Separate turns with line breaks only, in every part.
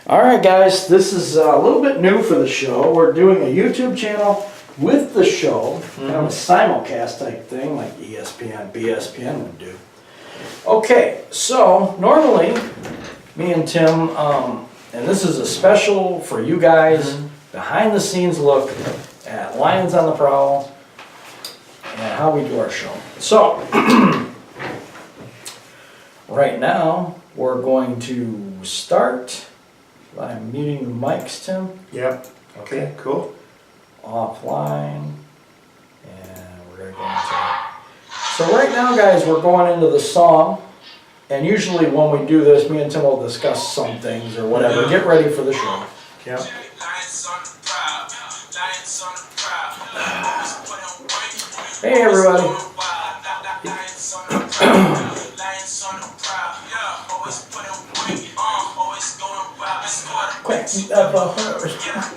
Alright guys, this is a little bit new for the show. We're doing a YouTube channel with the show, kind of a simulcast type thing like ESPN, BSPN would do. Okay, so normally me and Tim, and this is a special for you guys, behind the scenes look at Lions on the Prowl and how we do our show. So, right now we're going to start by muting the mics, Tim.
Yep. Okay, cool.
Offline. And we're going to go into... So right now, guys, we're going into the song. And usually when we do this, me and Tim will discuss some things or whatever. Get ready for the show.
Yep.
Hey, everybody.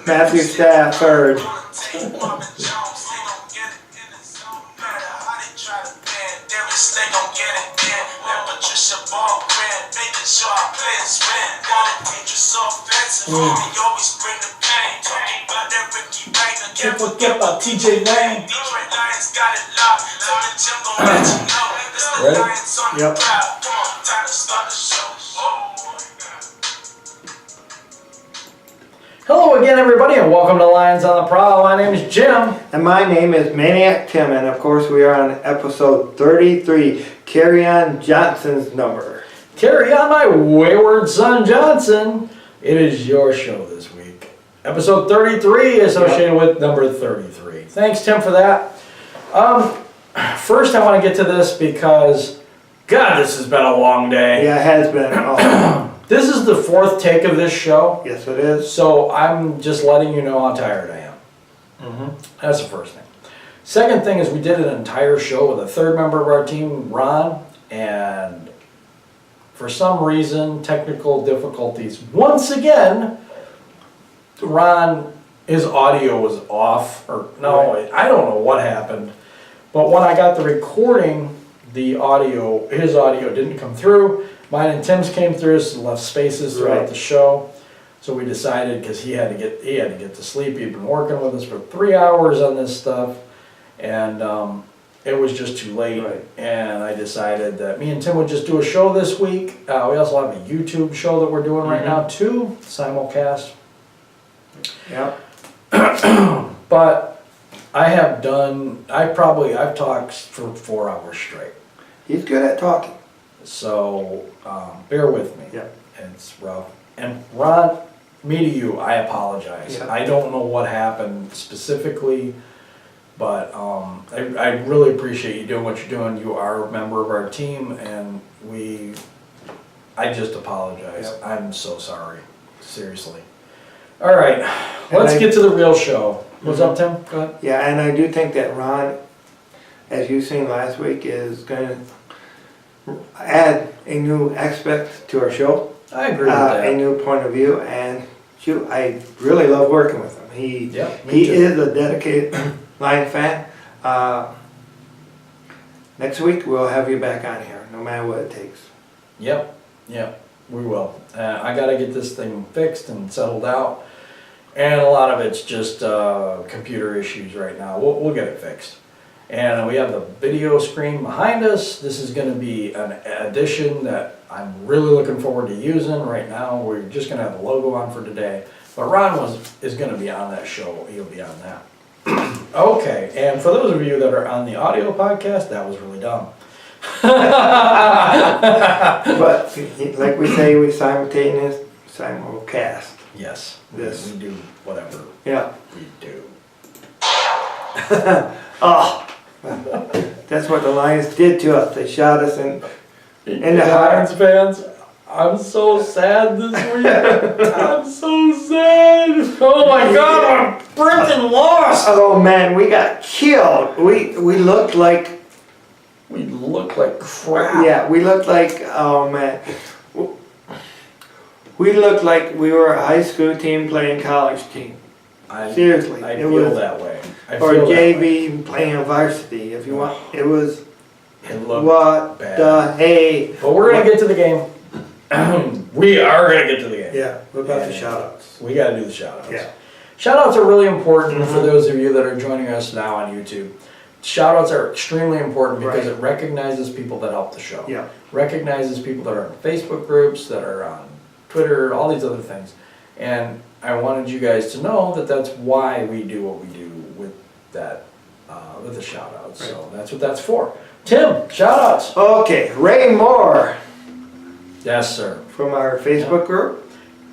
Matthew Stafford.
Can't forget about TJ Lane. Ready?
Yep.
Hello again, everybody, and welcome to Lions on the Prowl. My name is Jim.
And my name is Maniac Tim, and of course we are on episode 33, Carry On Johnson's number.
Carry on, my wayward son Johnson. It is your show this week. Episode 33 associated with number 33. Thanks, Tim, for that. First, I want to get to this because, God, this has been a long day.
Yeah, it has been. Oh.
This is the fourth take of this show.
Yes, it is.
So I'm just letting you know how tired I am. That's the first thing. Second thing is we did an entire show with a third member of our team, Ron, and for some reason, technical difficulties. Once again, Ron, his audio was off, or no, I don't know what happened. But when I got the recording, the audio, his audio didn't come through. Mine and Tim's came through, so left spaces throughout the show. So we decided, because he had to get to sleep. He'd been working with us for 3 hours on this stuff, and it was just too late. And I decided that me and Tim would just do a show this week. We also have a YouTube show that we're doing right now too, simulcast.
Yep.
But I've talked for 4 hours straight.
He's good at talking.
So, bear with me.
Yep.
It's rough. And Ron, me to you, I apologize.
Yep.
I don't know what happened specifically, but I really appreciate you doing what you're doing. You are a member of our team, and I just apologize.
Yep.
I'm so sorry. Seriously. All right, let's get to the real show. What's up, Tim? Go ahead.
Yeah, and I do think that Ron, as you seen last week, is going to add a new aspect to our show.
I agree with that.
A new point of view, and shoot, I really love working with him. He
too.
is a dedicated Lion fan. Next week we'll have you back on here, no matter what it takes.
Yep, we will. I got to get this thing fixed and settled out, and a lot of it's just computer issues right now. We'll get it fixed. And we have the video screen behind us. This is going to be an addition that I'm really looking forward to using. Right now, we're just going to have the logo on for today. But Ron is going to be on that show. He'll be on that. Okay, and for those of you that are on the audio podcast, that was really dumb.
But like we say, we simulcast.
Yes,
This.
we do whatever
Yeah.
we do.
Oh, that's what the Lions did to us. They shot us in the heart.
Lions fans, I'm so sad this week. I'm so sad. Oh my God, I'm freaking lost.
Oh man, we got killed. We looked like.
We look like crap.
Yeah, we looked like. Oh man. We looked like we were a high school team playing college team. Seriously,
I
it
feel
was,
that way.
or JV playing varsity, if you want. It was.
It looked
What
bad.
the hey?
But we're gonna get to the game. we are gonna get to the game.
Yeah, what about the shout outs?
We gotta do the shout outs.
Yeah.
Shout outs are really important for those of you that are joining us now on YouTube. Shout outs are extremely important because it recognizes people that help the show.
Yeah.
Recognizes people that are in Facebook groups, that are on Twitter, all these other things. And I wanted you guys to know that that's why we do what we do with that, with the shout outs.
Right.
So that's what that's for. Tim, shout outs.
Okay, Ray Moore
Yes, sir.
from our Facebook group.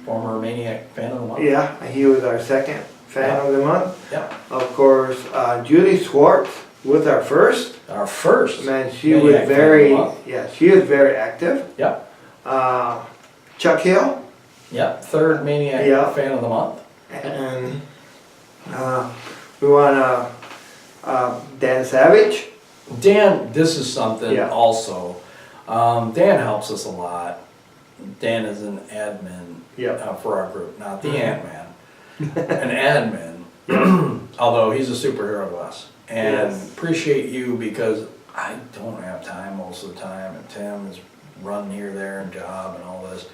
Former Maniac fan of the month.
Yeah, he was our second fan of the month.
Yeah.
Of course, Judy Swartz was our first.
Our first.
Man, she
Maniac
was
fan of the
very,
month.
she was very active.
Yep.
Chuck Hill.
Yep. Third Maniac
Yeah.
fan of the month.
And we want Dan Savage.
Dan, this is something
Yeah.
also. Dan helps us a lot. Dan is an admin for our group, not the Ant-Man. An admin, although he's a superhero to us. And appreciate you because I don't have time most of the time, and Tim is running here, there, and job and all this.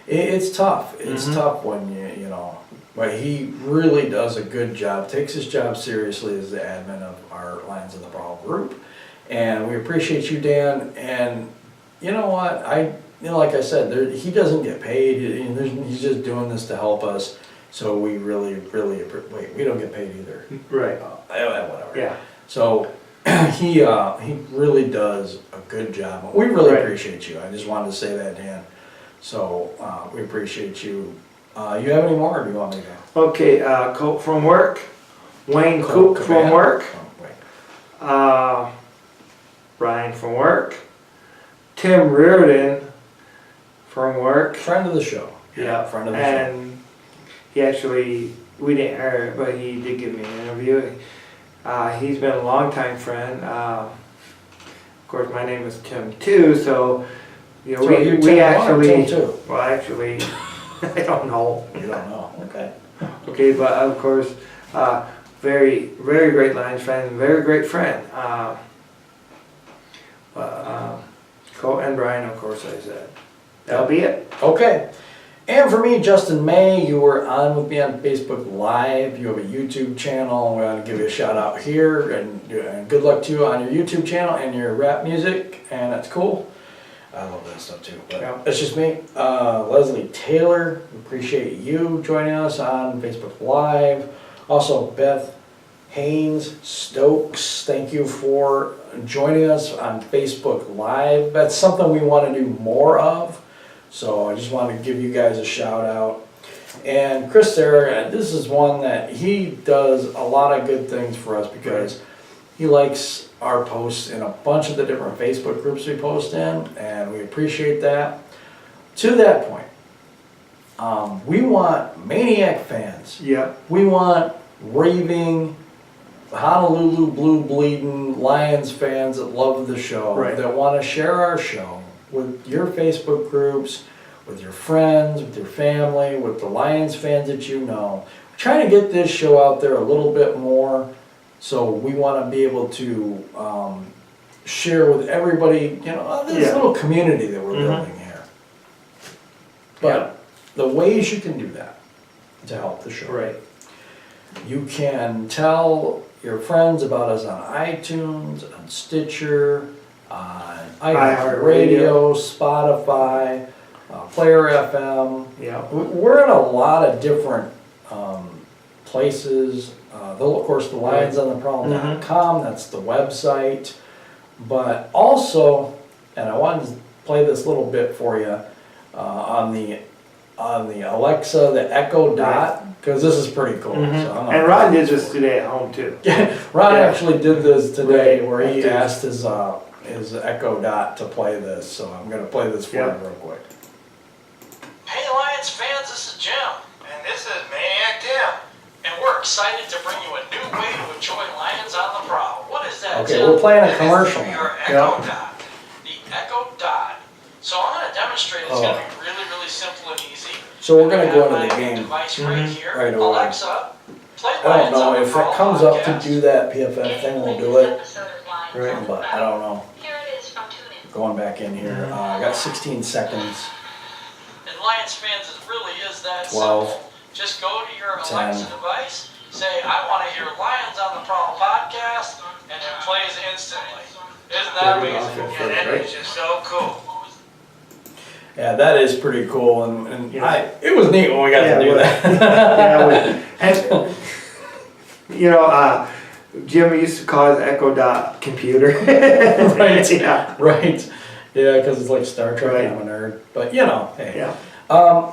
It's tough. It's tough when you know, but he really does a good job, takes his job seriously as the admin of our Lions of the Prowl group. And we appreciate you, Dan. And you know what? Like I said, he doesn't get paid. He's just doing this to help us. So we really, wait, we don't get paid either.
Right.
Whatever.
Yeah.
So he really does a good job. We really appreciate you. I just wanted to say that, Dan. So we appreciate you. You have any more, or do you want me to go?
Okay, Colt from work. Wayne Coop from work. Brian from work. Tim Reardon from work.
Friend of the show.
Yeah,
friend of the show.
and he actually, we didn't air it, but he did give me an interview. He's been a longtime friend. Of course, my name is Tim too, so you know, we actually, well, actually, I don't know.
You don't know, okay.
Okay, but of course, very great Lions fan, very great friend. Colt and Brian, of course, I said. That'll be it.
Okay. And for me, Justin May, you were on with me on Facebook Live. You have a YouTube channel. I want to give you a shout out here. And good luck to you on your YouTube channel and your rap music. And that's cool. I love that stuff too. But that's just me. Leslie Taylor, appreciate you joining us on Facebook Live. Also, Beth Haynes Stokes, thank you for joining us on Facebook Live. That's something we want to do more of. So I just want to give you guys a shout out. And Chris Serra, this is one that he does a lot of good things for us because he likes our posts in a bunch of the different Facebook groups we post in, and we appreciate that. To that point, we want Maniac fans.
Yeah.
We want raving Honolulu blue bleeding Lions fans that love the show, that want to share our show with your Facebook groups, with your friends, with your family, with the Lions fans that you know. We're trying to get this show out there a little bit more, so we want to be able to share with everybody, you know, this little community that we're building here. But the ways you can do that to help the show. You can tell your friends about us on iTunes, on Stitcher, on iHeartRadio, Spotify, Player FM.
Yeah.
We're in a lot of different places. Of course, the lionsontheprowl.com, that's the website. But also, and I wanted to play this little bit for you on the Alexa, the Echo Dot, because this is pretty cool. So
and Ron did this today at home too.
Ron actually did this today where he asked his Echo Dot to play this. So I'm going to play this for you real quick.
Hey Lions fans, this is Jim. And this is Maniac Tim. And we're excited to bring you a new way to enjoy Lions on the Prowl. What is that,
Okay,
Tim?
we're playing a commercial.
Your Echo Dot. The Echo Dot. So I'm going to demonstrate. It's going to be really, really simple and easy.
So we're going to go into the game
device right here.
right away.
Alexa, play
I don't
Lions
know
on the
if
Prowl
it comes up to
podcast.
do that PFF thing, we'll do it. But I don't know.
Here it is from TuneIn.
Going back in here, I got 16 seconds.
Lions fans, it really is that
12,
simple. Just go to your
10.
Alexa device, say, I want to hear Lions on the Prowl podcast, and it plays instantly. Isn't that
Pretty
amazing?
awesome,
Yeah, that
right?
is just so cool.
Yeah, that is pretty cool, and it was neat when we got to do that.
And, you know, Jim used to call his Echo Dot computer.
Right.
Yeah.
Right. Yeah, because it's like Star Trek.
Right.
I'm a nerd, but you know, hey.
Yeah.
No,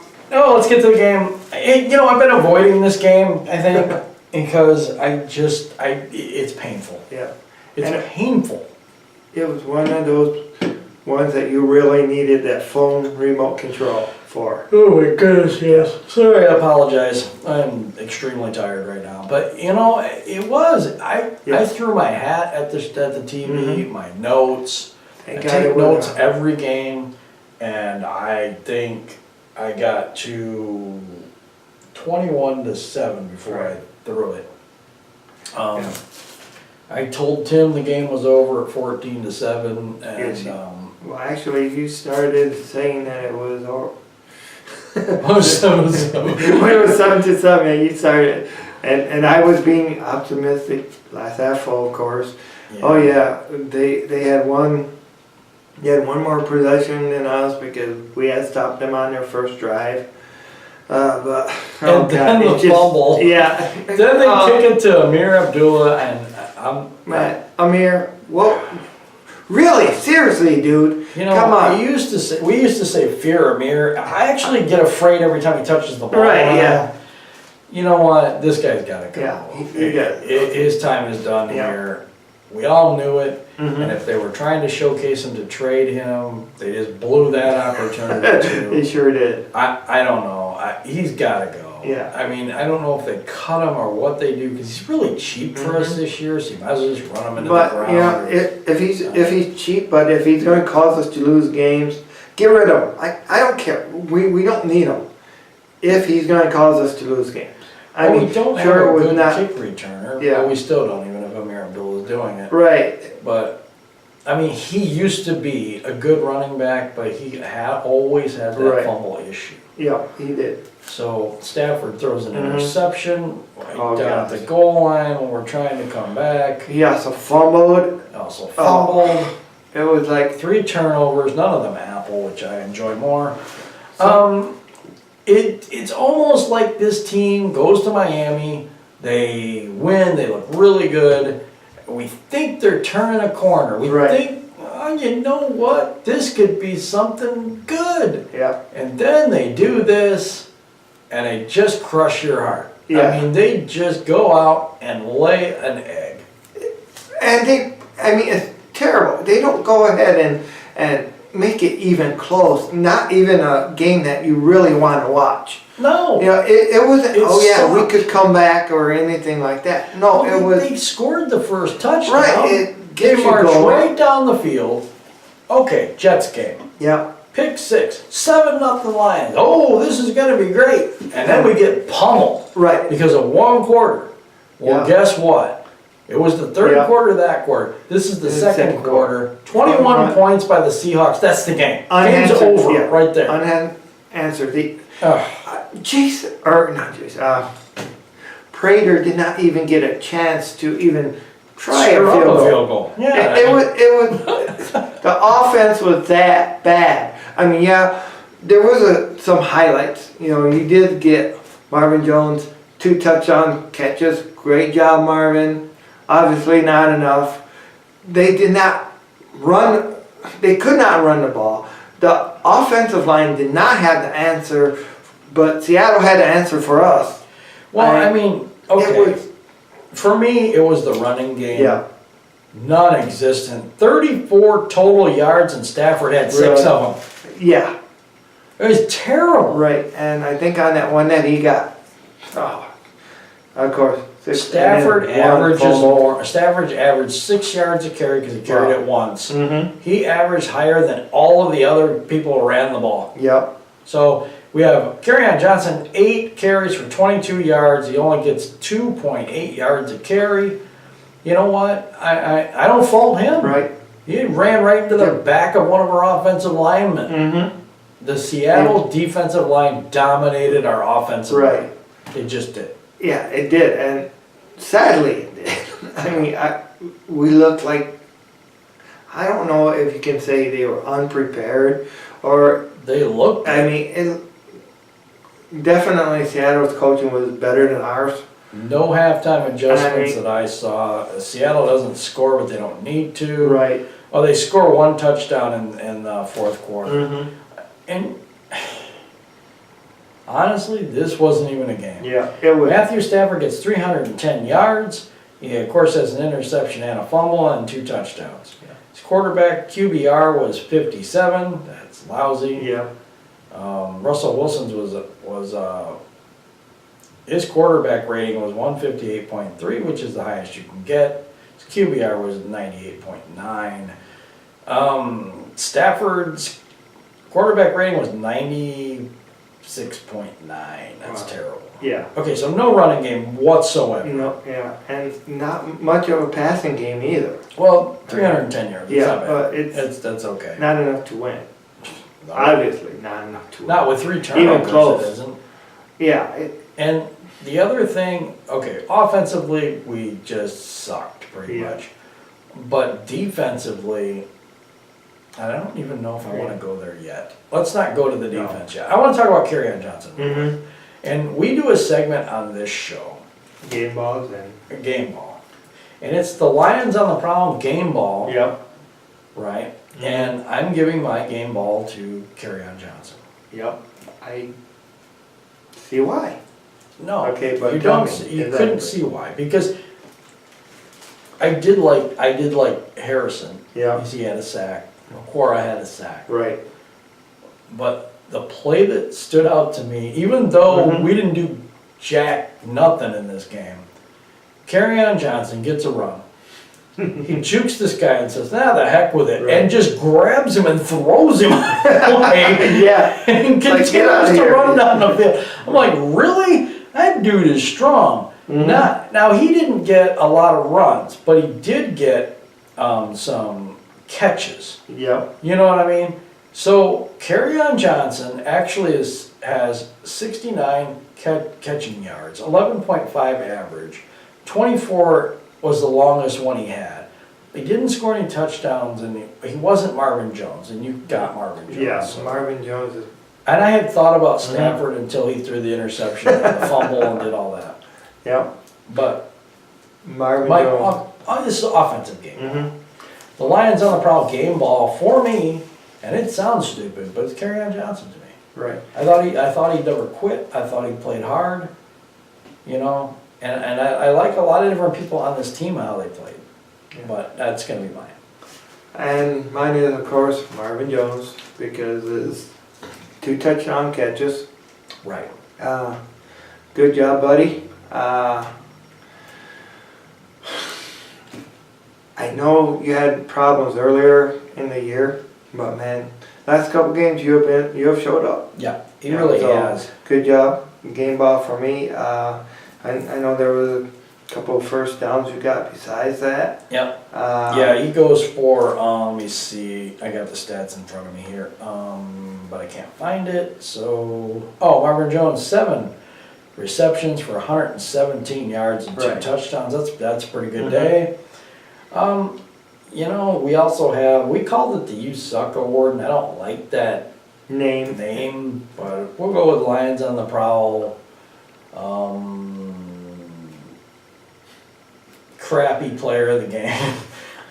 let's get to the game. I've been avoiding this game, I think, because it's painful.
Yeah.
It's
And
painful.
it was one of those ones that you really needed that phone remote control for.
Oh my goodness, yes. Sorry, I apologize. I'm extremely tired right now. But it was. I threw my hat at the TV, my notes.
Thank
I
God
take
it
notes
was
every game, and I think I got to 21-7 before I threw it. I told Tim the game was over at 14-7,
Yes.
and
Well, actually, you started saying that it was over.
oh, 7-7.
When it was 7-7, you started, and I was being optimistic. Last half full, of course.
Yeah.
Oh yeah, they had one. They had one more possession than us because we had stopped them on their first drive. But
And then the fumble.
Yeah.
Then they kick it to Amir Abdullah, and
Amir, well, really, seriously, dude. Come on.
we used to say fear Amir. I actually get afraid every time he touches the ball.
Right, yeah.
You know what? This guy's got to go.
Yeah, he got
His time is done
Yeah.
here. We all knew it.
Mhm.
And if they were trying to showcase him to trade him, they just blew that opportunity
They
too.
sure did.
I don't know. He's got to go.
Yeah.
I mean, I don't know if they cut him or what they do because he's really cheap for us this year. So you might as well just run him into the
But
ground.
you know, if he's cheap, but if he's going to cause us to lose games, get rid of him. I don't care. We don't need him. If he's going to cause us to lose games, I mean,
we don't
sure
have
it
a
was
good
not
kick returner.
Yeah.
But we still don't even if Amir Abdullah is doing it.
right.
But I mean, he used to be a good running back, but he always had that
Right.
fumble issue.
Yeah, he did.
So Stafford throws an
Mhm.
interception
Oh,
down at
gosh.
the goal line when we're trying to come back.
He also fumbled.
Also fumbled.
It was like
3 turnovers, none of them Apple, which I enjoy more. It's almost like this team goes to Miami, they win, they look really good. We think they're turning a corner. We
Right.
think, oh, you know what, this could be something good.
yeah.
And then they do this, and they just crush your heart.
Yeah.
I mean, they just go out and lay an egg.
And it's terrible. They don't go ahead and make it even close. Not even a game that you really want to watch.
No.
You know, it wasn't,
It
oh yeah, we
sucked.
could come back or anything like that. No, it was,
They scored the first touchdown.
right, it
They
gets you
marched
going.
right down the field. Okay, Jets game.
Yeah,
Pick 6, 7-0 Lions. Oh, this is going to be great. And then we get pummeled
right.
because of one quarter. Well,
Yeah.
guess what? It was the third
Yeah.
quarter of that quarter. This is the
It's
second
second
quarter. 21
Uh-huh.
points by the Seahawks. That's the game. Game's
Unanswered,
over
yeah.
right there.
Unanswered.
Ugh.
Jason, or not Jason, Prater did not even get a chance to even try a
Screw up
field
a
goal.
field goal. Yeah.
It was the offense was that bad. I mean, yeah, there was some highlights. You know, you did get Marvin Jones 2 touchdown catches. Great job, Marvin. Obviously not enough. They did not run. They could not run the ball. The offensive line did not have the answer, but Seattle had the answer for us.
Well, I mean, okay.
It was,
For me, it was the running game.
yeah.
Non-existent. 34 total yards, and Stafford had 6
Really?
of them.
Yeah,
It was terrible.
right. And I think on that one that he got, of course, 6,
Stafford averaged 6 yards a carry because he carried it once.
Mm-hmm.
He averaged higher than all of the other people who ran the ball.
Yep.
So we have Kerryon Johnson, 8 carries for 22 yards. He only gets 2.8 yards a carry. You know what? I don't fault him.
Right.
He ran right into the back of one of our offensive linemen.
Mm-hmm.
the Seattle defensive line dominated our offensive
Right.
line. It just did.
Yeah, it did, and sadly, it did. I mean, we looked like, I don't know if you can say they were unprepared, or,
They looked.
I mean, definitely Seattle's coaching was better than ours.
No halftime adjustments
I mean-
that I saw. Seattle doesn't score, but they don't need to.
Right.
Oh, they score one touchdown in the fourth quarter.
Mm-hmm.
And honestly, this wasn't even a game.
Yeah, it was.
Matthew Stafford gets 310 yards. He, of course, has an interception and a fumble and 2 touchdowns.
Yeah.
His quarterback QBR was 57. That's lousy.
Yeah.
Russell Wilson's was his quarterback rating was 158.3, which is the highest you can get. His QBR was 98.9. Stafford's quarterback rating was 96.9. That's
Wow.
terrible.
Yeah.
Okay, so no running game whatsoever.
No, yeah, and not much of a passing game either.
Well, 310 yards. It's
Yeah,
not bad.
but it's
That's okay.
not enough to win. Obviously, not enough to win.
Not with 3 turnovers.
close.
It isn't.
Yeah,
And the other thing, okay, offensively, we just sucked pretty
Yeah.
much. But defensively, I don't even know if I want to go there yet. Let's not go to the
No.
defense yet. I want to talk about Kerryon Johnson.
mm-hmm.
And we do a segment on this show,
Game balls and.
a game ball. And it's the Lions on the Prowl game ball,
Yep.
right?
Mhm.
And I'm giving my game ball to Kerryon Johnson.
Yep. I see why.
No,
Okay, but
you
tell
don't.
me,
You
exactly.
couldn't see why, because I did like Harrison.
Yeah.
He had a sack. Quora had a sack.
Right.
But the play that stood out to me, even though
Mhm.
we didn't do nothing in this game, Kerryon Johnson gets a run. He jukes this guy and says, "Nah, the heck with it,"
Right.
and just grabs him and throws him away.
Yeah.
And
Like,
continues
get outta
to
here,
run
dude.
down the field. I'm like, really? That dude is strong.
Mhm.
Now he didn't get a lot of runs, but he did get some catches.
Yep.
You know what I mean? So Kerryon Johnson actually has 69 catching yards, 11.5 average, 24 was the longest one he had. He didn't score any touchdowns, and he wasn't Marvin Jones, and you got Marvin Jones.
Yeah.
so.
Marvin Jones is.
And I had thought about Stafford until he threw the interception and the fumble and did all that.
Yep.
But
Marvin
my
Jones.
this is an offensive game.
Mm-hmm.
The Lions on the Prowl game ball for me, and it sounds stupid, but it's Kerryon Johnson to me.
Right.
I thought he'd never quit. I thought he played hard, you know. And I like a lot of different people on this team how they played,
Yeah.
but that's gonna be mine.
And mine is, of course, Marvin Jones, because his 2 touchdown catches.
Right.
Good job, buddy. I know you had problems earlier in the year, but man, last couple games you have showed up.
Yeah, he
Yeah,
really
so,
has.
Good job, game ball for me. I know there was a couple of first downs you got besides that.
Yep.
Uh,
Yeah, he goes for, let me see, I got the stats in front of me here, but I can't find it, so, oh, Marvin Jones, 7 receptions for 117 yards and 2
Right.
touchdowns, that's a pretty good
Mhm.
day. You know, we also have, we called it the You Suck Award, and I don't like that
name.
but we'll go with Lions on the Prowl. Crappy player of the game.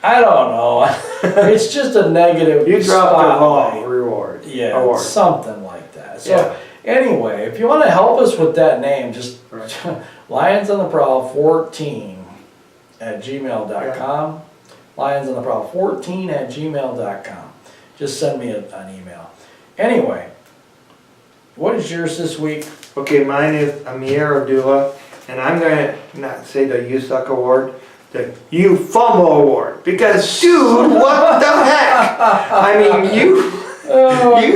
I don't know. It's just a negative
You dropped the ball
spotlight.
reward.
Yeah,
Award.
something like that. So
Yeah.
anyway, if you want to help us with that name, just
Right.
Lions on the Prowl 14 at gmail.com. Lions on the Prowl 14 at gmail.com. Just send me an email. Anyway, what is yours this week?
Okay, mine is Amir Abdullah, and I'm gonna not say the You Suck Award, the You Fumble Award, because dude, what the heck? I mean, you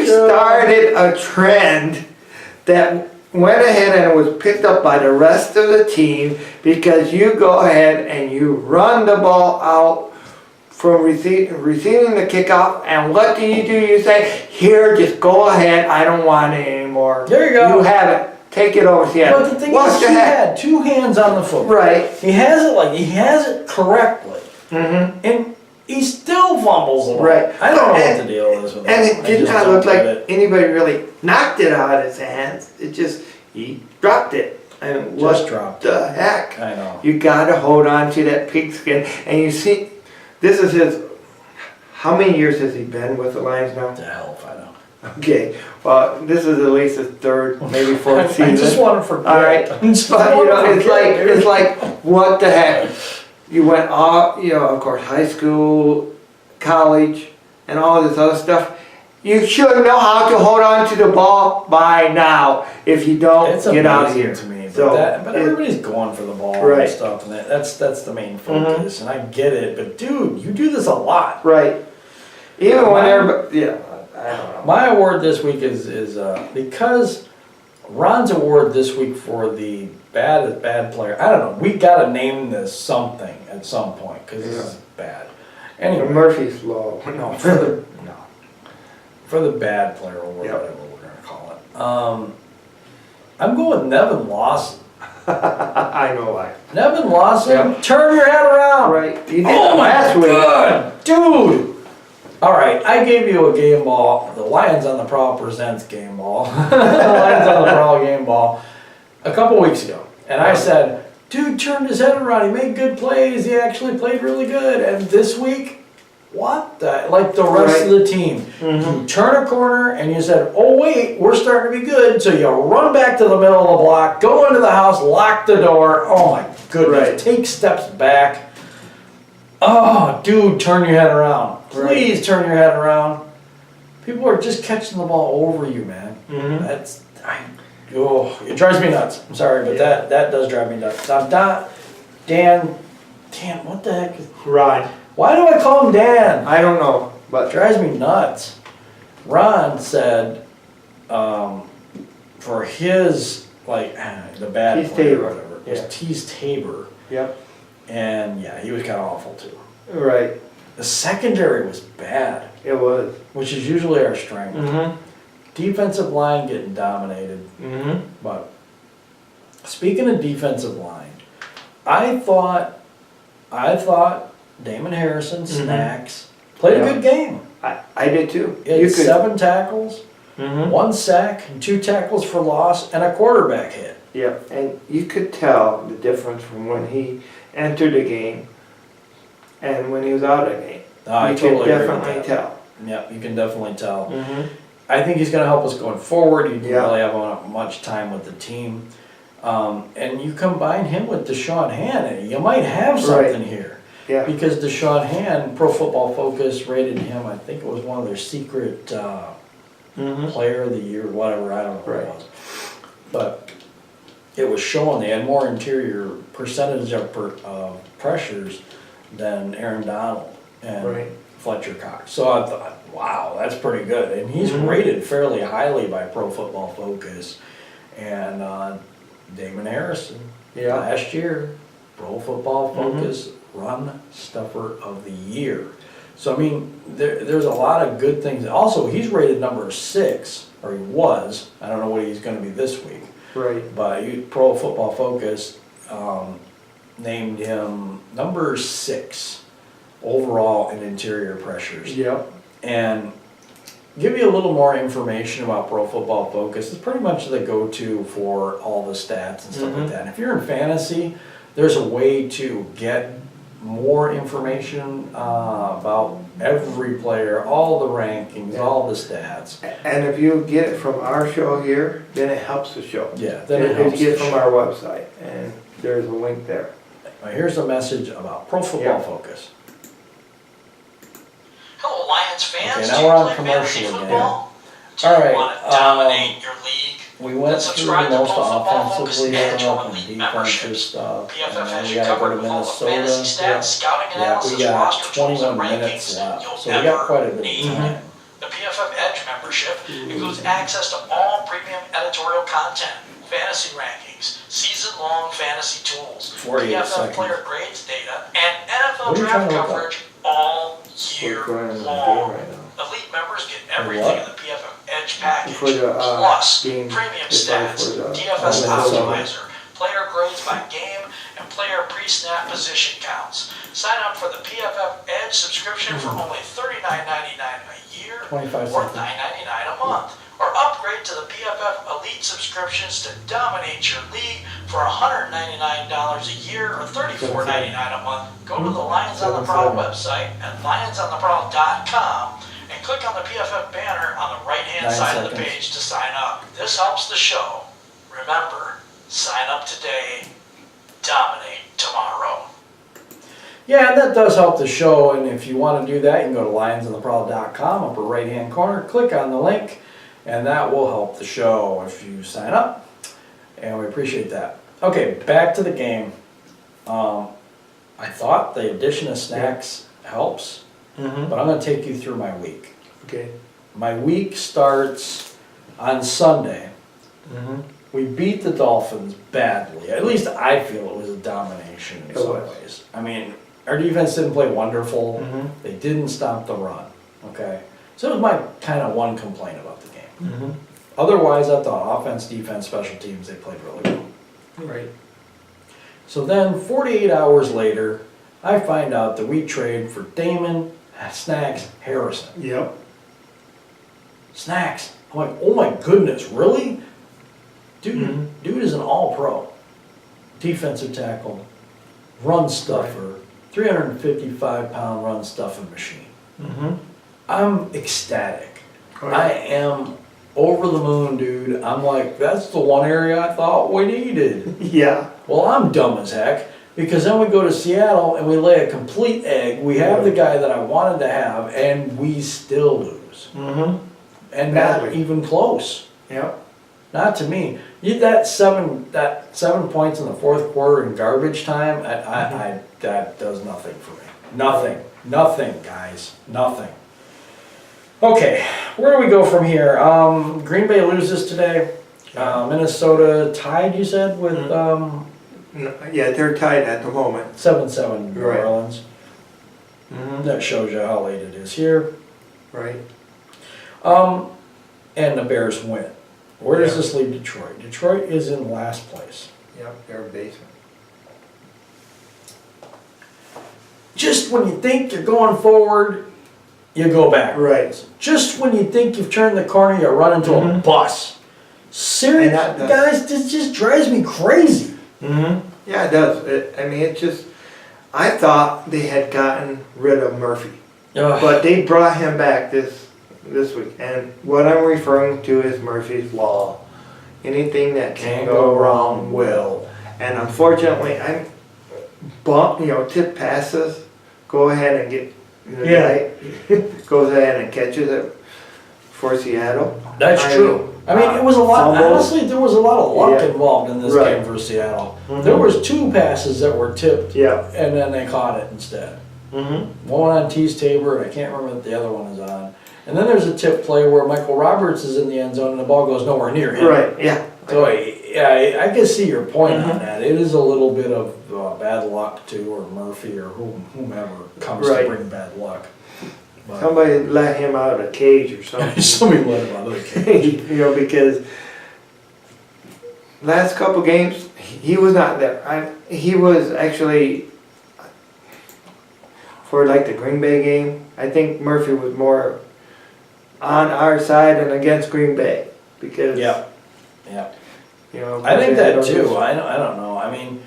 started a trend that went ahead and was picked up by the rest of the team because you go ahead and you run the ball out from receiving the kickoff, and what do? You say, here, just go ahead, I don't want it anymore.
There you go.
You have it, take it over, yeah.
But the thing is, he had 2 hands on the football.
Right.
He has it correctly. And he still fumbles the ball.
Right.
I don't know what the deal is with
And
that.
it
I
did
just
not
don't
look
get
like
it.
anybody really knocked it out of his hands, it just, he dropped it. And
Just
what
dropped
the heck?
I know.
You gotta hold on to that pigskin, and you see, this is his, how many years has he been with the Lions now?
The hell if I know.
Okay, well, this is at least his 3rd, maybe 4th season.
I just want to forget.
All right,
I just
but you
wanna
know,
forget,
it's like, what the heck? You went off, you know, of course, high school, college, and all this other stuff. You should know how to hold on to the ball by now. If you don't,
It's
get out of
amazing
here.
to me. But,
So,
but everybody's going for the ball
Right.
and stuff, and that's the main focus. And I get it, but dude, you do this a lot.
Right. Even when everybody, yeah, I don't know.
My award this week is because Ron's award this week for the bad player. I don't know. We got to name this something at some point because this is bad. Anyway,
Murphy's Law.
no, for the bad player or
Yep.
whatever we're gonna call it. I'm going with Nevin Lawson.
I know why.
Nevin Lawson,
Yep.
turn your head around.
Right. You did
Oh my
last week.
god, dude! All right, I gave you a game ball. The Lions on the Prowl presents game ball. The Lions on the Prowl game ball a couple weeks ago, and I said, dude turned his head around. He made good plays. He actually played really good. And this week, what the, like the rest of the team, you turn a corner and you said, oh wait, we're starting to be good. So you run back to the middle of the block, go into the house, lock the door. Oh my goodness,
Right.
take steps back. Oh, dude, turn your head around. Please turn your head around. People are just catching the ball over you, man. It drives me nuts. I'm sorry, but that does drive me nuts. Now, Dan, what the heck?
Ron.
Why do I call him Dan?
I don't know,
It
but
drives me nuts. Ron said, for his, like, the bad
Tease
player or
Tabor.
whatever, it was
Yeah.
Tease Tabor.
yep.
And yeah, he was kind of awful too.
Right.
The secondary was bad,
It was.
which is usually our strength. Defensive line getting dominated. But speaking of defensive line, I thought Damon Harrison, Snacks, played a good game.
I did too.
He had 7 tackles, 1 sack, and 2 tackles for loss, and a quarterback hit.
Yep. And you could tell the difference from when he entered the game and when he was out of the game.
I
you
totally
could
agree with
definitely
that.
tell.
Yeah, you can definitely tell. I think he's going to help us going forward. He didn't
Yeah.
really have much time with the team. And you combine him with Deshaun Hand, you might have something here.
Yeah.
Because Deshaun Hand, Pro Football Focus rated him, I think it was one of their secret player of the year, whatever, I don't know what it was. But it was showing they had more interior percentage of pressures than Aaron Donald and Fletcher Cox. So I thought, wow, that's pretty good. And he's rated fairly highly by Pro Football Focus. And Damon Harrison, last year, Pro Football Focus Run Stuffer of the Year. So I mean, there's a lot of good things. Also, he's rated number 6, or he was. I don't know what he's going to be this week.
Right.
But Pro Football Focus named him number 6 overall in interior pressures.
Yep.
And give you a little more information about Pro Football Focus. It's pretty much the go-to for all the stats and stuff like that. And if you're in fantasy, there's a way to get more information about every player, all the rankings, all the stats.
And if you get it from our show here, then it helps the show.
Yeah, then it helps
If you get it
the
from
show.
our website, and there's a link there.
Now, here's a message about Pro Football Focus.
Hello, Lions fans.
Okay,
Do
now
you
we're on
play fantasy
commercial again.
football? Do
All
you
right,
want to dominate your league?
We went
Then
through
subscribe to
most
Pro Football Focus
offensively
and
stuff
join
and
league
defensive
memberships.
stuff, and
PFF
then
has
we
you
gotta go
covered
to
with all the fantasy
Minnesota.
stats, scouting
Yeah,
analysis,
we got
roster tools, and
21 minutes
rankings
left,
you'll
so we got quite a bit
need.
of time.
The PFF Edge membership includes access to all premium editorial content, fantasy rankings, season-long fantasy tools,
48
PFF
seconds.
player grades data, and NFL
What are you
draft
trying to look up?
coverage all year
What's going on in the game
long.
right now?
Elite members get everything in the PFF Edge package,
For the,
plus
game,
premium
it's like
stats,
for the-
DFS
Minnesota.
optimizer, player grades by game, and player pre-snap position counts. Sign up for the PFF Edge subscription for only $39.99 a year
25
or
cents.
$9.99 a month. Or upgrade to the PFF Elite subscriptions to dominate your league for $199 a year or $34.99 a month. Go to the Lions on the Prowl website at lionsontheprowl.com and click on the PFF banner on the right-hand
9
side of the
seconds.
page to sign up. This helps the show. Remember, sign up today, dominate tomorrow.
Yeah, and that does help the show, and if you want to do that, you can go to lionsontheprowl.com, upper right-hand corner, click on the link, and that will help the show if you sign up, and we appreciate that. Okay, back to the game. I thought the addition of snacks helps,
Mm-hmm.
but I'm going to take you through my week.
Okay.
My week starts on Sunday.
Mm-hmm.
We beat the Dolphins badly. At least I feel it was a domination in
It
some
was.
ways. I mean, our defense didn't play wonderful.
Mm-hmm.
They didn't stop the run. Okay? So it was my kind of one complaint about the game.
Mm-hmm.
Otherwise, I thought offense, defense, special teams, they played really well.
Right.
So then, 48 hours later, I find out that we trade for Damon Snacks Harrison.
Yep.
Snacks. I'm like, oh my goodness, really? Dude,
Mhm.
dude is an all-pro. Defensive tackle, run stuffer, 355-pound run stuffing machine.
Mm-hmm.
I'm ecstatic. I am over the moon, dude. I'm like, that's the one area I thought we needed.
Yeah.
Well, I'm dumb as heck, because then we go to Seattle and we lay a complete egg. We have the guy that I wanted to have, and we still lose.
Mm-hmm.
And not
Badly.
even close.
Yep.
Not to me. You that seven points in the fourth quarter in garbage time. That does nothing for me. Nothing, guys. Nothing. Okay, where do we go from here? Green Bay loses today. Minnesota tied. You said with
Yeah, they're tied at the moment.
7-7 New
Right.
Orleans.
Mm-hmm.
That shows you how late it is here.
Right.
And the Bears win. Where does
Yeah.
this leave Detroit? Detroit is in last place.
Yep, they're basement.
Just when you think you're going forward, you go back.
Right.
Just when you think you've turned the corner, you run into a
Mhm.
bus. Seriously,
And that does-
guys, this just drives me crazy.
Mm-hmm. Yeah, it does. It just, I thought they had gotten rid of Murphy,
Ugh.
but they brought him back this week. And what I'm referring to is Murphy's Law. Anything that can go wrong will. And unfortunately, tip passes, go ahead and get, the guy goes ahead and catches it for Seattle.
That's true. I mean, it was a lot,
fumble.
honestly, there was a lot of luck
Yeah.
involved in this
Right.
game for Seattle.
Mhm.
There was 2 passes that were tipped,
Yeah.
and then they caught it instead.
Mm-hmm.
One on Tease Tabor, and I can't remember what the other one is on. And then there's a tip play where Michael Roberts is in the end zone and the ball goes nowhere near him.
Right, yeah.
So, yeah, I can see your point on
Mhm.
that. It is a little bit of bad luck too, or Murphy, or whomever comes to
Right.
bring bad luck. But
Somebody let him out of a cage or something.
somebody let him out of the cage.
Because last couple games, he was not there. He was actually, for like the Green Bay game, I think Murphy was more on our side and against Green Bay. Because,
Yeah. I think that too. I don't know. I mean,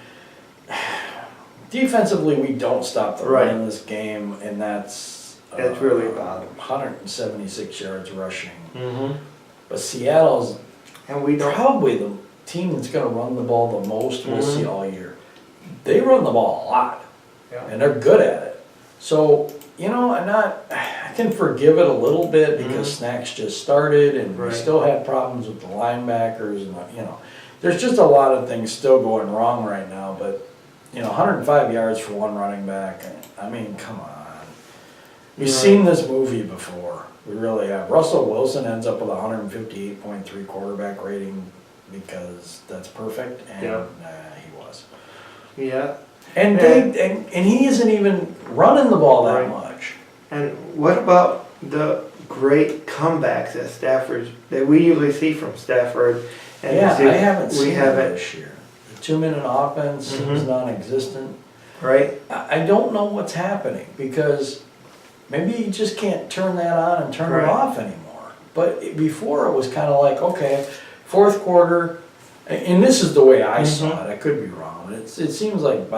defensively, we don't stop the run
Right.
in this game, and that's
really bad.
176 yards rushing.
Mm-hmm.
But Seattle's
And we don't.
probably the team that's going to run the ball the most we'll
Mhm.
see all year. They run the ball a lot,
Yeah.
and they're good at it. So, I can forgive it a little bit because
Mhm.
Snacks just started, and we
Right.
still had problems with the linebackers, and there's just a lot of things still going wrong right now. But 105 yards for one running back. I mean, come on. We've
Right.
seen this movie before. We really have. Russell Wilson ends up with 158.3 quarterback rating because that's perfect, and
Yeah.
he was.
Yeah.
And
Yeah.
and he isn't even running the ball that
Right.
much.
what about the great comebacks that Stafford, that we usually see from Stafford? And
Yeah,
see,
I haven't
we
seen it
haven't,
this year. The 2-minute offense seems non-existent.
right?
I don't know what's happening, because maybe you just can't turn that on and turn it
Right.
off anymore. But before, it was kind of like, okay, fourth quarter, and this is the way I saw it, I could be wrong. It seems like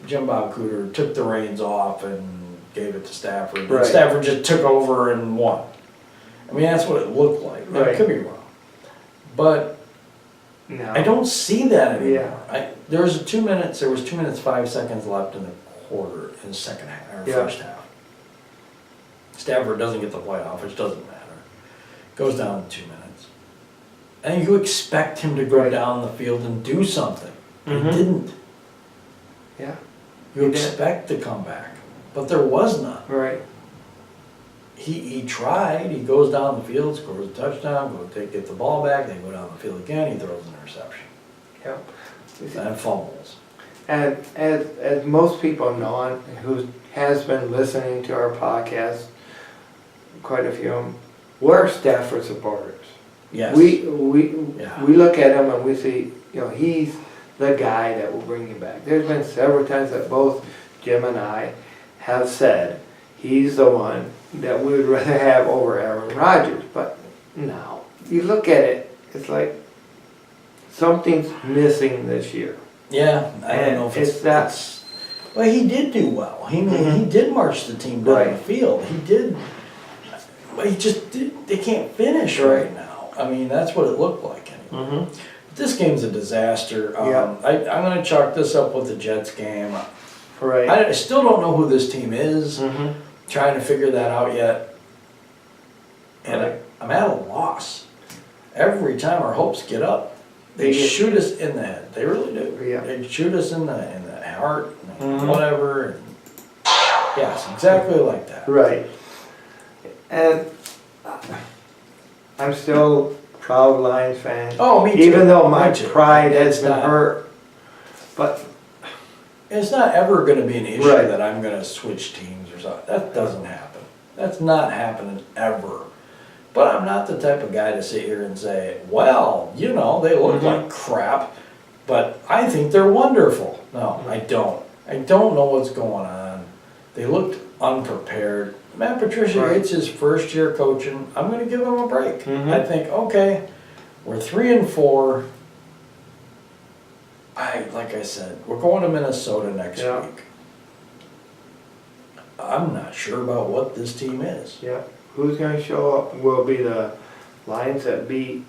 Jim Bob Cooter took the reins off and gave it to Stafford. And
Right.
Stafford just took over and won. I mean, that's what it looked like. I
Right.
could be wrong. But
No.
I don't see that anymore.
Yeah.
There was 2 minutes, 5 seconds left in the quarter, in the second half, or
Yeah.
first half. Stafford doesn't get the playoff, which doesn't matter. Goes down to 2 minutes. And you expect him to go
Right.
down the field and do something.
Mhm.
He didn't.
Yeah,
You
He didn't.
expect to come back, but there was none.
right.
He tried, he goes down the field, scores a touchdown, they get the ball back, they go down the field again, he throws an interception.
Yeah.
And fumbles.
And as most people know, and who has been listening to our podcast, quite a few of them, we're Stafford supporters.
Yes.
We
Yeah.
look at him and we see, he's the guy that will bring you back. There's been several times that both Jim and I have said he's the one that we would rather have over Aaron Rodgers. But no, you look at it, it's like something's missing this year.
Yeah, I don't know if
It's that.
Well, he did do well. He did march the team down
Right.
the field. He did. But they can't finish right now. I mean, that's what it looked like anyway.
Mm-hmm.
This game's a disaster.
Yeah.
I'm going to chalk this up with the Jets game.
Right.
I still don't know who this team is.
Mm-hmm.
Trying to figure that out yet. And
Right.
I'm at a loss. Every time our hopes get up, they
They get-
shoot us in the head. They really do.
Yeah.
They shoot us in the heart, and
Mhm.
whatever. And yes, exactly like that.
Right. And I'm still a proud Lions fan.
Oh, me too.
Even though my
Me too.
pride has
It's
been
not-
hurt. But
It's not ever going to be an issue
Right.
that I'm going to switch teams or something. That doesn't happen. That's not happening ever. But I'm not the type of guy to sit here and say, well, they look
Mhm.
like crap, but I think they're wonderful. No, I don't. I don't know what's going on. They looked unprepared. Matt Patricia,
Right.
it's his first year coaching. I'm going to give him a break.
Mhm.
I think, okay, we're 3-4. Like I said, we're going to Minnesota next
Yeah.
week. I'm not sure about what this team is.
yeah, who's going to show up? Will it be the Lions that beat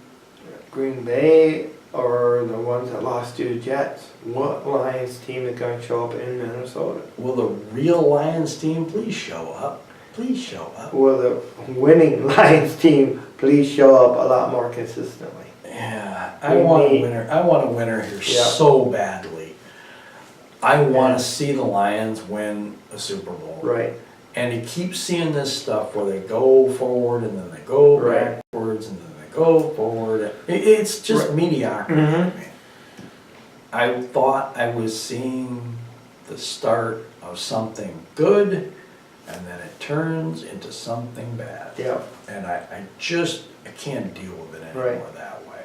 Green Bay or the ones that lost to the Jets? What Lions team is going to show up in Minnesota?
Will the real Lions team please show up? Please show up.
Will the winning Lions team please show up a lot more consistently?
Yeah, I
We
want a
need-
winner. I want a winner here
Yeah.
so badly. I want
Yeah.
to see the Lions win a Super Bowl.
Right.
And you keep seeing this stuff where they go forward and then they go
Right.
backwards and then they go forward. It's just
Right.
mediocrity.
Mhm.
to me. I thought I was seeing the start of something good, and then it turns into something bad.
Yeah.
And I can't deal with it anymore
Right.
that way.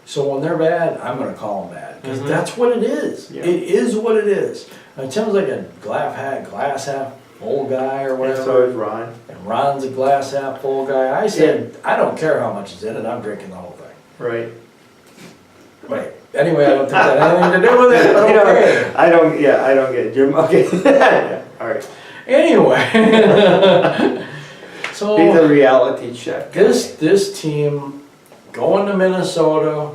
So when they're bad, I'm gonna call them bad, because
Mhm.
that's what it is.
Yeah.
It is what it is. And Tim's like a glass half full guy or
And
whatever.
so is Ron.
And Ron's a glass half full guy. I said, I don't care how much is in it, I'm drinking the whole thing.
Right.
Wait, anyway, I don't think that had anything to do with it, but
You know,
okay.
I don't get it, Jim. Okay. Yeah, all right.
Anyway. So.
He's a reality check.
This team going to Minnesota,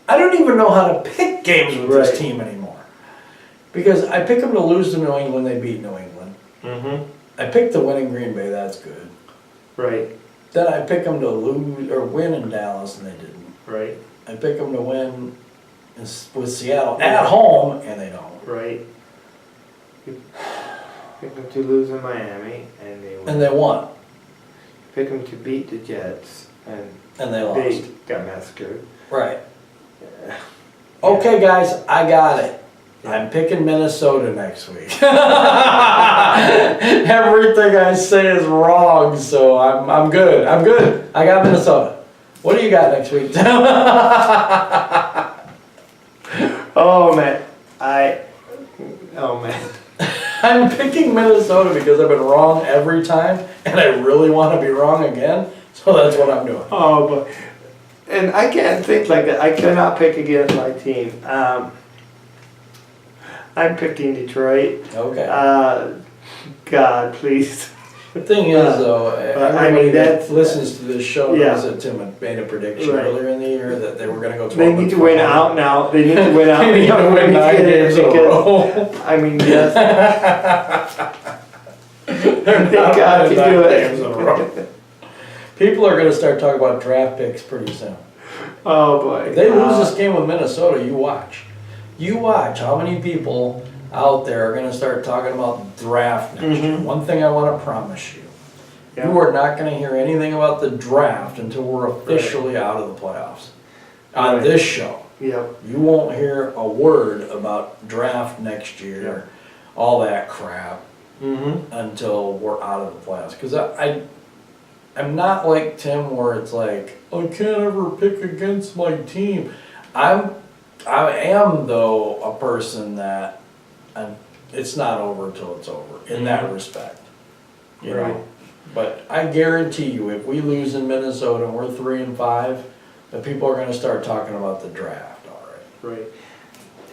I don't even know how to pick games with
Right.
this team anymore. Because I pick them to lose to New England, they beat New England.
Mm-hmm.
I picked to win in Green Bay, that's good.
Right.
Then I pick them to lose or win in Dallas, and they didn't.
Right.
I pick them to win with Seattle at home, and they don't.
Right. You pick them to lose in Miami, and they win.
And they won,
Pick them to beat the Jets, and
and they lost.
they got massacred.
Right. Okay, guys, I got it. I'm picking Minnesota next week. Everything I say is wrong, so I'm good. I'm good. I got Minnesota. What do you got next week, Tim?
Oh man, oh man.
I'm picking Minnesota because I've been wrong every time, and I really want to be wrong again, so that's what I'm doing.
Oh, but, and I can't think like that. I cannot pick against my team. I'm picking Detroit.
Okay.
God, please.
The thing is, though, everybody that listens to this show
Yeah.
knows that Tim had made a prediction
Right.
earlier in the year that they were going to go 12.
They need to win out now. They need to win out.
They need to win 9 games in a row.
I mean, yes.
They're
They
not
got to
winning 9
do
games in a row.
it.
People are going to start talking about draft picks pretty soon.
Oh boy.
If they lose this game with Minnesota, you watch. You watch how many people out there are going to start talking about draft next year. One thing I want to promise you.
Yeah.
You are not going to hear anything about the draft until we're officially out of the playoffs. On
Right.
this show,
Yep.
you won't hear a word about draft next year, all that crap, until we're out of the playoffs. Because I'm not like Tim where it's like, I can't ever pick against my team. I am though a person that it's not over till it's over in that respect, you
Right.
know. But I guarantee you, if we lose in Minnesota and we're 3-5, the people are going to start talking about the draft already.
Right.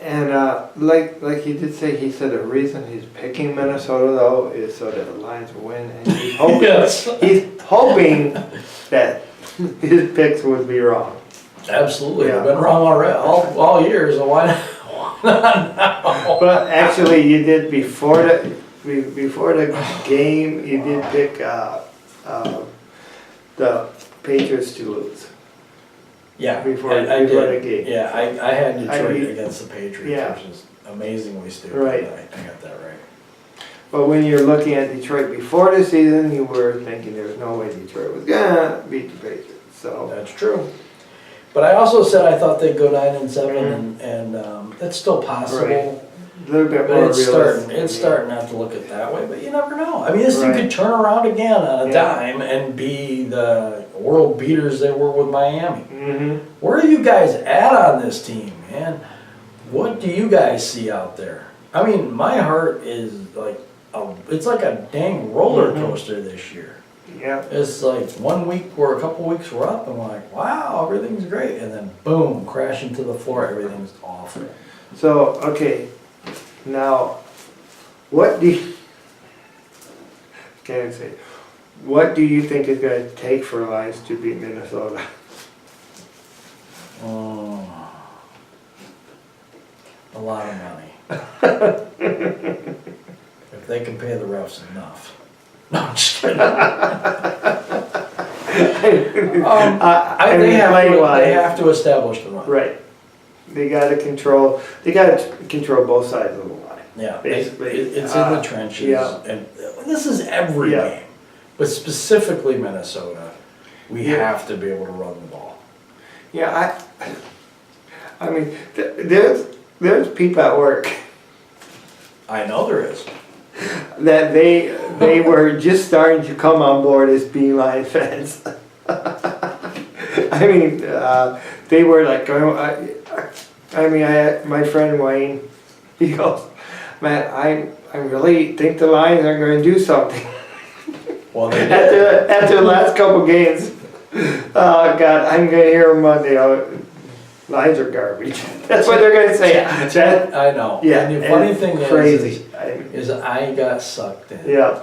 And like he did say, he said the reason he's picking Minnesota though is so that the Lions will win, and he's hoping,
Yes.
he's hoping that his picks would be wrong.
Absolutely,
Yeah.
I've been wrong already all year, so why not now?
But actually, you did before the game. You did pick the Patriots to lose.
Yeah,
Before
I
the
did.
game.
Yeah, I had Detroit
mean,
against the Patriots,
yeah.
which is amazingly stupid.
Right.
I got that right.
But when you're looking at Detroit before the season, you were thinking there was no way Detroit was gonna beat the Patriots. So
That's true. But I also said I thought they'd go 9-7, and that's still possible.
Right. a little bit
But
more
it's
realistic.
starting to have to look at it that way. But you never know. I mean, this thing
Right.
could turn around again on a
Yeah.
dime and be the world beaters they were with Miami.
Mm-hmm.
Where are you guys at on this team, man? What do you guys see out there? I mean, my heart is like, it's like a dang roller coaster this year.
Yeah.
It's like 1 week or a couple weeks we're up and we're like, wow, everything's great. And then boom, crashing to the floor, everything's awful.
So, okay, now, what do you, can I say, what do you think is going to take for Lions to beat Minnesota?
A lot of money. If they can pay the refs enough. No, I'm just kidding. They have to establish the run.
Right. They got to control both sides of the line.
Yeah,
Basically,
it's in the trenches,
yeah.
and this is every
Yeah.
game, but specifically Minnesota, we
Yeah.
have to be able to run the ball.
Yeah, I mean, there's people at work
I know there is.
that they were just starting to come on board as Beeline fans. I mean, they were like going. I had my friend Wayne. He goes, "Man, I really think the Lions are going to do something."
Well, they did.
after the last couple games. Oh God, I'm going to hear them Monday. Lions are garbage. That's what they're going to say.
I know.
Yeah,
And the funny
and
thing
crazy.
is I got sucked in.
Yeah.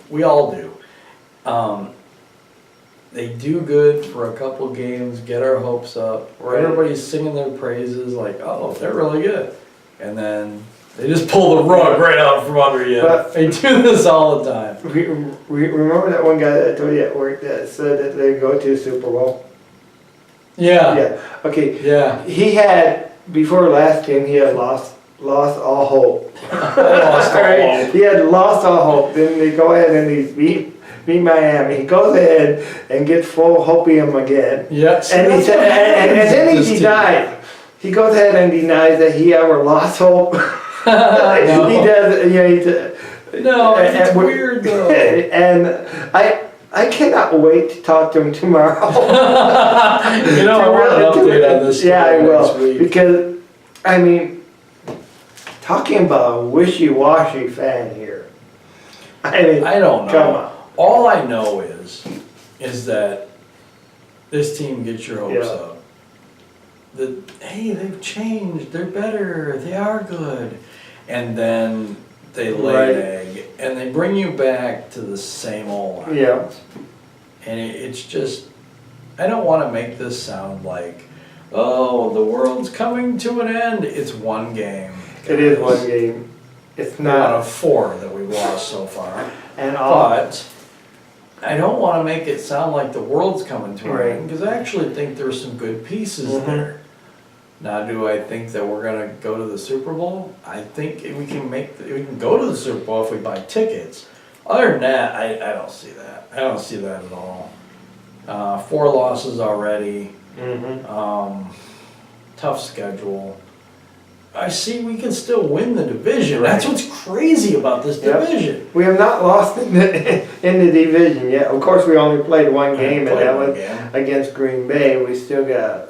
We all do. They do good for a couple games, get our hopes up.
Right.
Everybody's singing their praises like, oh, they're really good. And then they just pull the rug right out from under you.
But-
They do this all the time.
We remember that one guy that I told you at work that said that they go to the Super Bowl?
Yeah.
Yeah. Okay.
Yeah.
He had, before last game, he had lost all hope.
Lost all hope.
He had lost all hope. Then they go ahead and they beat Miami. He goes ahead and gets full hopium again.
Yes.
And he said, and then he denied. he goes ahead and denies that he ever lost hope.
No.
He does, yeah, he does.
No, it's
And-
weird though.
And I cannot wait to talk to him tomorrow.
You know, I want an update on this.
Yeah, I
story next
will,
week.
because, I mean, talking about a wishy-washy fan here. I mean,
I don't know.
come on.
All I know is that this team gets your hopes
Yeah.
up. That, hey, they've changed, they're better, they are good. And then they lay
Right.
an egg and they bring you back to the same old lines.
Yeah.
And it's just, I don't want to make this sound like, oh, the world's coming to an end. It's one game.
It is one game. It's
Out
not,
of 4 that we've lost so far.
and all,
But I don't want to make it sound like the world's coming to an
Right.
end, because I actually think there's some good pieces
Mhm.
there. Now, do I think that we're gonna go to the Super Bowl? I think we can go to the Super Bowl if we buy tickets. Other than that, I don't see that. I don't see that at all. 4 losses already.
mhm.
Tough schedule. I see we can still win the division.
Right.
That's what's crazy about this
Yep.
division.
We have not lost in the division yet. Of course, we only played one game, and
Played
that
one
was
game.
against Green Bay. We still got,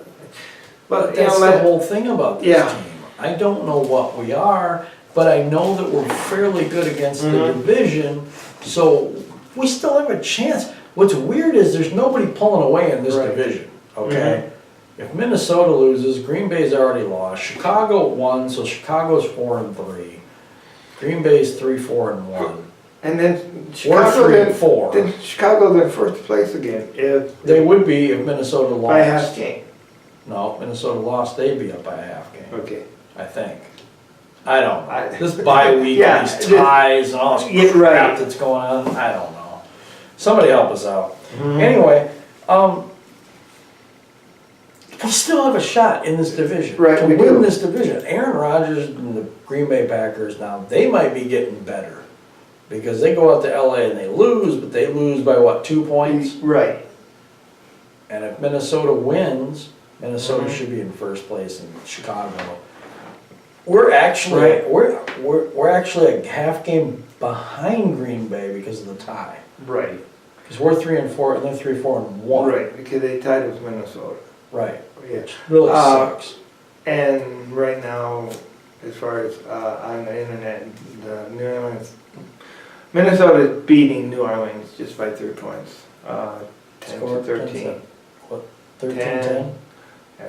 But
but you
that's
know,
the
man,
whole thing about this
Yeah.
team. I don't know what we are, but I know that we're fairly good against the
Mhm.
division, so we still have a chance. What's weird is there's nobody pulling away in this
Right.
division, okay? If Minnesota loses, Green Bay's already lost. Chicago won, so Chicago's 4-3. Green Bay's 3-4-1.
and then
We're
Chicago,
3-4.
then Chicago's in first place again. If
They would be if Minnesota
by a half
lost.
game.
No, if Minnesota lost, they'd be up by a half game,
Okay.
I think. I don't know.
I-
This bye week,
Yeah,
these
this-
ties and all this
Yeah,
crap
right.
that's going on, I don't know. Somebody help us out.
Mhm.
Anyway, we still have a shot in this division.
Right,
To
we
win
do.
this division. Aaron Rodgers and the Green Bay Packers now, they might be getting better. Because they go out to LA and they lose, but they lose by what, 2 points?
Right.
And if Minnesota wins, Minnesota
Mhm.
should be in first place in Chicago. We're actually
Right.
we're actually a half game behind Green Bay because of the tie.
Right.
Because we're 3-4 and they're 3-4-1.
Right. Because they tied with Minnesota.
Right.
Yeah.
Really
Uh,
sucks.
And right now, as far as on the internet, the New Orleans, Minnesota is beating New Orleans just by 3 points, 10
Score
to 13.
What? 13-10?
Yeah.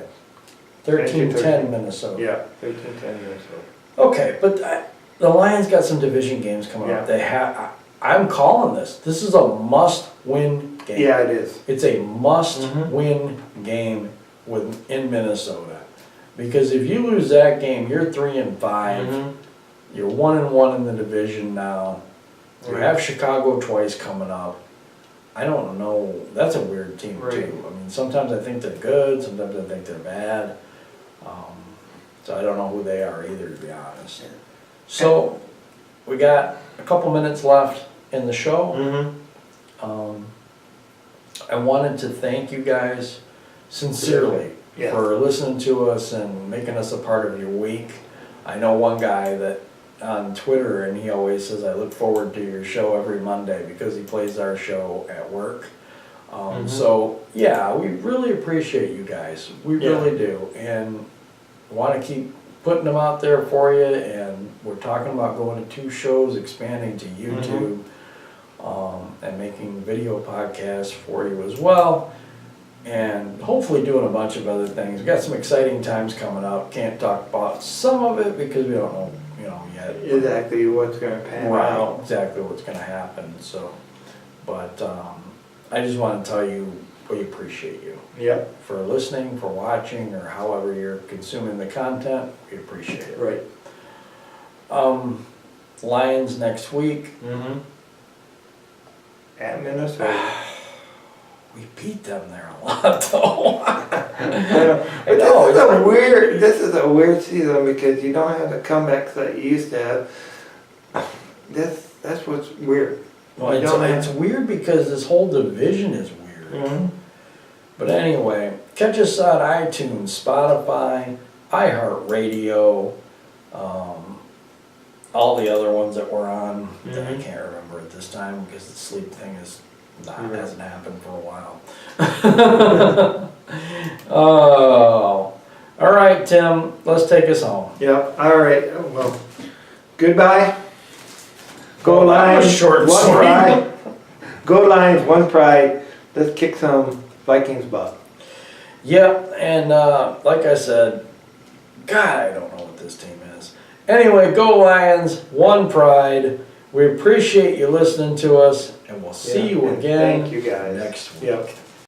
13-10 Minnesota.
Yeah, 13-10 Minnesota.
Okay, but the Lions got some division games coming up.
Yeah.
They have. I'm calling this. This is a must-win game.
Yeah, it is.
It's a
Mhm.
must-win game in Minnesota. Because if you lose that game, you're 3-5. You're 1-1 in the division now. You
Right.
have Chicago twice coming up. I don't know. That's a weird team
Right.
too. I mean, sometimes I think they're good. Sometimes I think they're bad. So I don't know who they are either, to be honest. So we got a couple minutes left in the show.
Mm-hmm.
I wanted to thank you guys sincerely
Yeah.
for listening to us and making us a part of your week. I know one guy that on Twitter, and he always says, I look forward to your show every Monday because he plays our show at work.
Mhm.
So yeah, we really appreciate you guys. We
Yeah.
really do. And want to keep putting them out there for you. And we're talking about going to 2 shows, expanding to YouTube, and making video podcasts for you as well. And hopefully doing a bunch of other things. We've got some exciting times coming up. Can't talk about some of it because we don't know, yet.
Exactly what's going to pan
Right,
out.
exactly what's gonna happen, so. But, I just wanna tell you, we appreciate you
Yep.
for listening, for watching, or however you're consuming the content. We appreciate it.
Right.
Lions next week.
Mm-hmm. At Minnesota.
We beat them there a lot though.
But this is a weird season because you don't have the comebacks that you used to have. That's what's weird.
Well,
You don't
it's weird because this whole division is weird.
Mm-hmm.
But anyway, catch us on iTunes, Spotify, iHeartRadio, all the other ones that we're on that I
Mhm.
can't remember at this time because the sleep thing
Right.
hasn't happened for a while. Oh, all right, Tim, let's take us home.
Yep, all right, well, goodbye. Go
Well, that was
Lions,
short and
one
sweet.
pride. Go Lions, one pride. Let's kick some Vikings butt.
Yep, and like I said, God, I don't know what this team is. Anyway, go Lions, one pride. We appreciate you listening to us, and we'll see
Yeah,
you
and
again
thank you guys.
next week.
Yep.